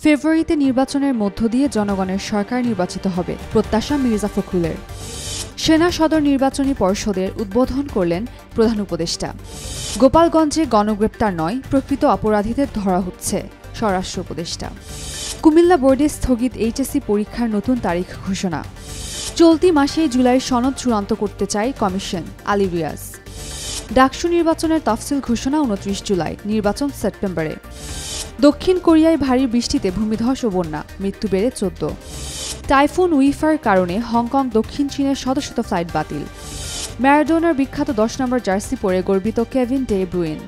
ফেব্রুয়ারিতে নির্বাচনের মধ্য দিয়ে জনগণের সরকার নির্বাচিত হবে, প্রত্যাশা মির্জা ফখরুলের। সেনা সদর নির্বাচনী পর্ষদের উদ্বোধন করলেন প্রধান উপদেষ্টা। গোপালগঞ্জে গণগ্রেপ্তার নয়, প্রকৃত অপরাধীদের ধরা হচ্ছে, স্বরাষ্ট্র উপদেষ্টা। কুমিল্লা বোর্ডে স্থগিত এইচএসসি পরীক্ষার নতুন তারিখ ঘোষণা। চলতি মাসে জুলাইয়ের সনদ চূড়ান্ত করতে চায় কমিশন, আলী রিয়াজ। ডাকসু নির্বাচনের তফসিল ঘোষণা 29 জুলাই, নির্বাচন সেপ্টেম্বরে। দক্ষিণ কোরিয়ায় ভারী বৃষ্টিতে ভূমিধস ও বন্যা, মৃত্যু বেড়ে 14। টাইফুন উইফার কারণে হংকং দক্ষিণ চীনের শত শত ফ্লাইট বাতিল। ম্যারাডোনার বিখ্যাত 10 নম্বর জার্সি পরে গর্বিত Kevin De Bruyne.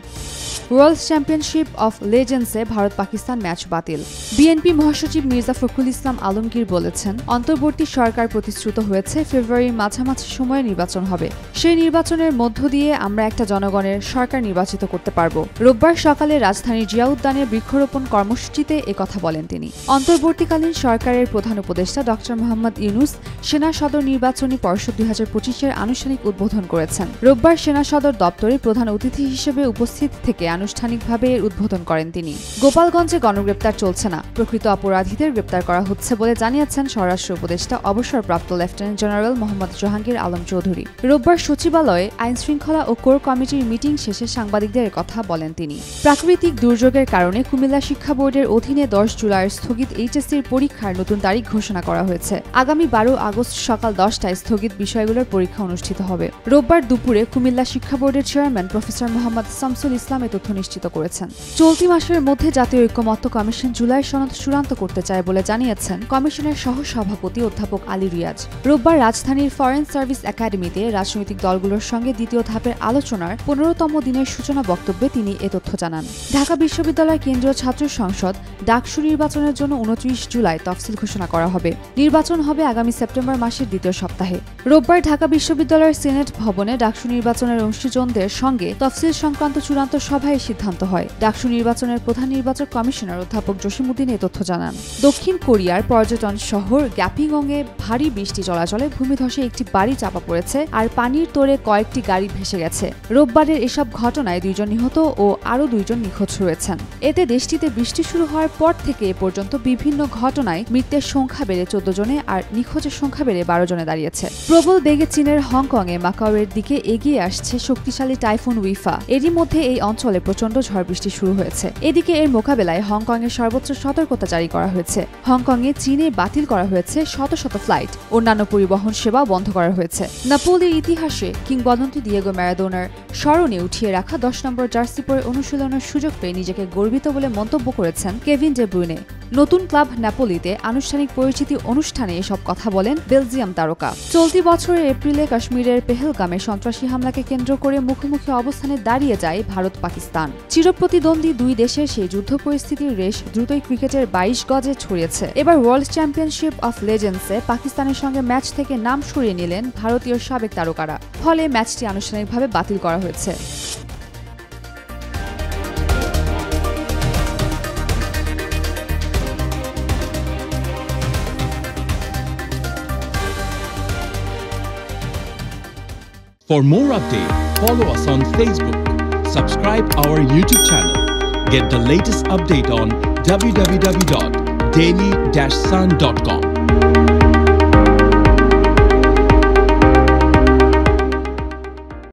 World Championship of লেজেন্ডসে ভারত পাকিস্তান ম্যাচ বাতিল। বিএনপি মহাসচিব মির্জা ফখরুল ইসলাম আলমগীর বলেছেন, অন্তর্বর্তী সরকার প্রতিশ্রুত হয়েছে ফেব্রুয়ারির মাঝামাঝি সময়ে নির্বাচন হবে। সেই নির্বাচনের মধ্য দিয়ে আমরা একটা জনগণের সরকার নির্বাচিত করতে পারব। রোববার সকালে রাজধানীর জিয়া উদ্যানে বৃক্ষরোপণ কর্মসূচিতে একথা বলেন তিনি। অন্তর্বর্তীকালীন সরকারের প্রধান উপদেষ্টা ড. মোহাম্মদ ইউনুস সেনা সদর নির্বাচনী পর্ষদ 2025-এর আনুষ্ঠানিক উদ্বোধন করেছেন। রোববার সেনা সদর দপ্তরে প্রধান অতিথি হিসেবে উপস্থিত থেকে আনুষ্ঠানিকভাবে এর উদ্বোধন করেন তিনি। গোপালগঞ্জে গণগ্রেপ্তার চলছে না, প্রকৃত অপরাধীদের গ্রেপ্তার করা হচ্ছে বলে জানিয়েছেন স্বরাষ্ট্র উপদেষ্টা অবসরপ্রাপ্ত লেফটেন্যান্ট জেনারেল মোহাম্মদ জাহাঙ্গীর আলম চৌধুরী। রোববার সচিবালয়ে আইনশৃঙ্খলা ও কোর কমিটির মিটিং শেষে সাংবাদিকদের কথা বলেন তিনি। প্রাকৃতিক দুর্যোগের কারণে কুমিল্লা শিক্ষা বোর্ডের অধীনে 10 জুলাইয়ের স্থগিত এইচএসসির পরীক্ষার নতুন তারিখ ঘোষণা করা হয়েছে। আগামী 12 আগস্ট সকাল 10টায় স্থগিত বিষয়গুলোর পরীক্ষা অনুষ্ঠিত হবে। রোববার দুপুরে কুমিল্লা শিক্ষা বোর্ডের চেয়ারম্যান প্রফেসর মোহাম্মদ শামসুল ইসলাম এ তথ্য নিশ্চিত করেছেন। চলতি মাসের মধ্যে জাতীয় ঐক্যমত্য কমিশন জুলাইয়ের সনদ চূড়ান্ত করতে চায় বলে জানিয়েছেন কমিশনের সহ সভাপতি অধ্যাপক আলী রিয়াজ। রোববার রাজধানীর ফরেন সার্ভিস একাডেমিতে রাজনৈতিক দলগুলোর সঙ্গে দ্বিতীয় ধাপের আলোচনার 15তম দিনের সূচনা বক্তব্যে তিনি এ তথ্য জানান। ঢাকা বিশ্ববিদ্যালয় কেন্দ্রীয় ছাত্র সংসদ ডাকসু নির্বাচনের জন্য 29 জুলাই তফসিল ঘোষণা করা হবে। নির্বাচন হবে আগামী সেপ্টেম্বর মাসের দ্বিতীয় সপ্তাহে। রোববার ঢাকা বিশ্ববিদ্যালয়ের সিনেট ভবনে ডাকসু নির্বাচনের অংশীজনদের সঙ্গে তফসিল সংক্রান্ত চূড়ান্ত সভায় সিদ্ধান্ত হয়। ডাকসু নির্বাচনের প্রধান নির্বাচক কমিশনার অধ্যাপক জসিমউদ্দিন এ তথ্য জানান। দক্ষিণ কোরিয়ার পর্যটন শহর গ্যাপিংয়ে ভারী বৃষ্টি চলাচলে ভূমিধসে একটি বাড়ি চাপা পড়েছে আর পানির তোড়ে কয়েকটি গাড়ি ভেসে গেছে। রোববারের এসব ঘটনায় 2 জন নিহত ও আরও 2 জন নিখোঁজ রয়েছেন। এতে দেশটিতে বৃষ্টি শুরু হওয়ার পর থেকে এ পর্যন্ত বিভিন্ন ঘটনায় মৃতের সংখ্যা বেড়ে 14 জনে আর নিখোঁজের সংখ্যা বেড়ে 12 জনে দাঁড়িয়েছে। প্রবল বেগে চীনের হংকংয়ে মাকাওয়ের দিকে এগিয়ে আসছে শক্তিশালী টাইফুন উইফা। এরই মধ্যে এই অঞ্চলে প্রচণ্ড ঝড় বৃষ্টি শুরু হয়েছে। এদিকে এর মোকাবেলায় হংকংয়ের সর্বোচ্চ সতর্কতা জারি করা হয়েছে। হংকংয়ে চীনে বাতিল করা হয়েছে শত শত ফ্লাইট, অন্যান্য পরিবহন সেবা বন্ধ করা হয়েছে। নাপোলির ইতিহাসে কিংবদন্তি দিয়েগো ম্যারাডোনার স্মরণে উঠিয়ে রাখা 10 নম্বর জার্সি পরে অনুশীলনের সুযোগ পেয়ে নিজেকে গর্বিত বলে মন্তব্য করেছেন কেভিন ডে ব্রুইনে। নতুন ক্লাব নাপোলিতে আনুষ্ঠানিক পরিচিতি অনুষ্ঠানে এসব কথা বলেন বেলজিয়াম তারকা। চলতি বছরের এপ্রিলে কাশ্মীরের পেহেলগামে সন্ত্রাসী হামলাকে কেন্দ্র করে মুখোমুখি অবস্থানে দাঁড়িয়ে যায় ভারত পাকিস্তান। চিরপ্রতিদ্বন্দ্বী দুই দেশের সেই যুদ্ধ পরিস্থিতির রেশ দ্রুতই ক্রিকেটের 22 গজে ছড়িয়েছে। এবার ওয়ার্ল্ড চ্যাম্পিয়নশিপ অফ লেজেন্ডসে পাকিস্তানের সঙ্গে ম্যাচ থেকে নাম সরিয়ে নিলেন ভারতীয় সাবেক তারকারা। ফলে ম্যাচটি আনুষ্ঠানিকভাবে বাতিল করা হয়েছে। For more updates, follow us on Facebook, subscribe our YouTube channel, get the latest update on www.daily-sun.com.